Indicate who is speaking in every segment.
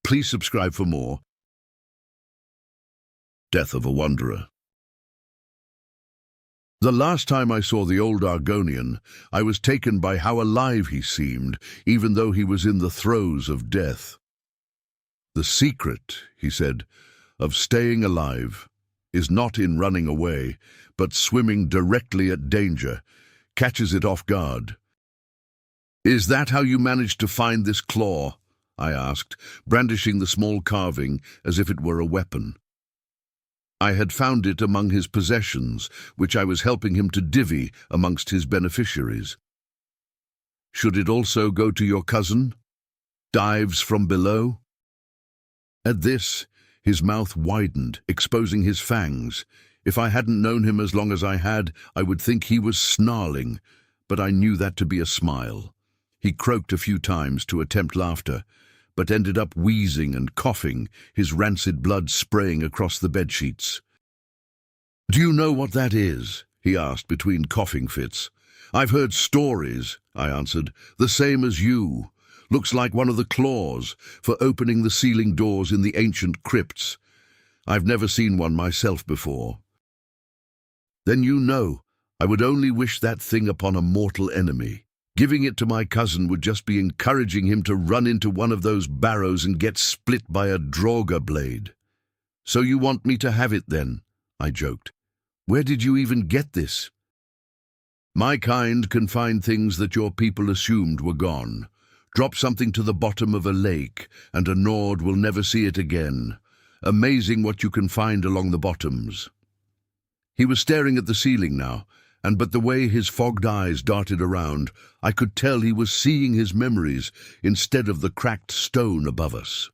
Speaker 1: Please subscribe for more. Death of a Wanderer. The last time I saw the old Argonian, I was taken by how alive he seemed, even though he was in the throes of death. "The secret," he said, "of staying alive is not in running away, but swimming directly at danger, catches it off guard." "Is that how you managed to find this claw?" I asked, brandishing the small carving as if it were a weapon. I had found it among his possessions, which I was helping him to divvy amongst his beneficiaries. "Should it also go to your cousin? Dives from below?" At this, his mouth widened, exposing his fangs. If I hadn't known him as long as I had, I would think he was snarling, but I knew that to be a smile. He croaked a few times to attempt laughter, but ended up wheezing and coughing, his rancid blood spraying across the bedsheets. "Do you know what that is?" he asked between coughing fits. "I've heard stories," I answered, "the same as you. Looks like one of the claws for opening the ceiling doors in the ancient crypts. I've never seen one myself before." "Then you know, I would only wish that thing upon a mortal enemy. Giving it to my cousin would just be encouraging him to run into one of those barrows and get split by a Draugr blade." "So you want me to have it then?" I joked. "Where did you even get this?" "My kind can find things that your people assumed were gone. Drop something to the bottom of a lake, and a Nord will never see it again. Amazing what you can find along the bottoms." He was staring at the ceiling now, but the way his fogged eyes darted around, I could tell he was seeing his memories instead of the cracked stone above us.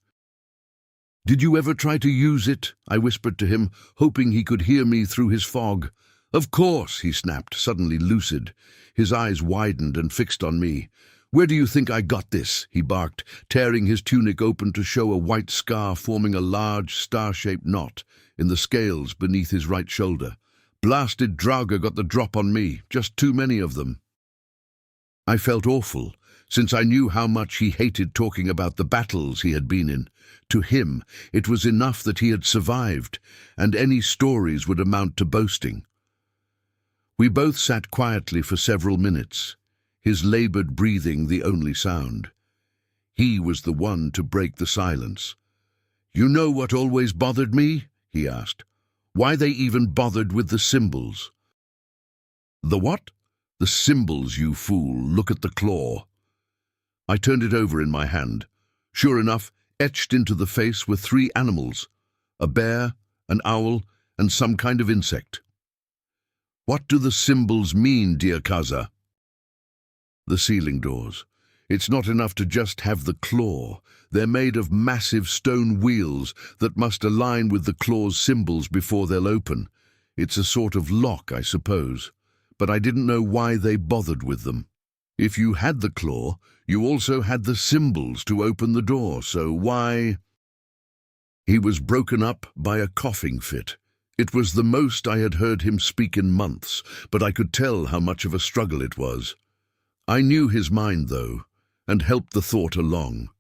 Speaker 1: "Did you ever try to use it?" I whispered to him, hoping he could hear me through his fog. "Of course," he snapped, suddenly lucid. His eyes widened and fixed on me. "Where do you think I got this?" he barked, tearing his tunic open to show a white scar forming a large star-shaped knot in the scales beneath his right shoulder. "Blasted Draugr got the drop on me, just too many of them." I felt awful, since I knew how much he hated talking about the battles he had been in. To him, it was enough that he had survived, and any stories would amount to boasting. We both sat quietly for several minutes, his labored breathing the only sound. He was the one to break the silence. "You know what always bothered me?" he asked. "Why they even bothered with the symbols." "The what?" "The symbols, you fool. Look at the claw." I turned it over in my hand. Sure enough, etched into the face were 3 animals, a bear, an owl, and some kind of insect. "What do the symbols mean, dear Kaza?" "The ceiling doors. It's not enough to just have the claw. They're made of massive stone wheels that must align with the claw's symbols before they'll open. It's a sort of lock, I suppose, but I didn't know why they bothered with them. If you had the claw, you also had the symbols to open the door, so why?" He was broken up by a coughing fit. It was the most I had heard him speak in months, but I could tell how much of a struggle it was. I knew his mind, though, and helped the thought along.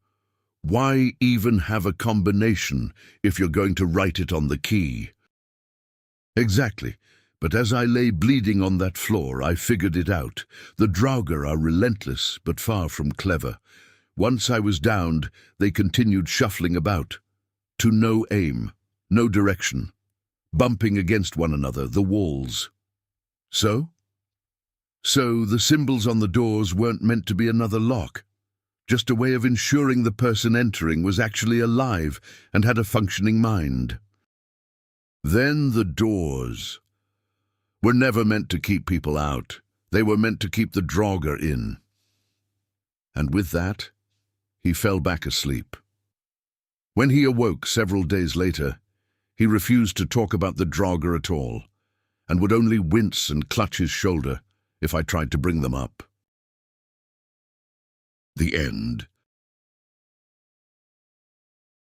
Speaker 1: Why even have a combination if you're going to write it on the key? Exactly, but as I lay bleeding on that floor, I figured it out. The Draugr are relentless, but far from clever. Once I was downed, they continued shuffling about, to no aim, no direction, bumping against one another, the walls. So the symbols on the doors weren't meant to be another lock. Just a way of ensuring the person entering was actually alive and had a functioning mind. Then the doors were never meant to keep people out. They were meant to keep the Draugr in. And with that, he fell back asleep. When he awoke several days later, he refused to talk about the Draugr at all, and would only wince and clutch his shoulder if I tried to bring them up. The end.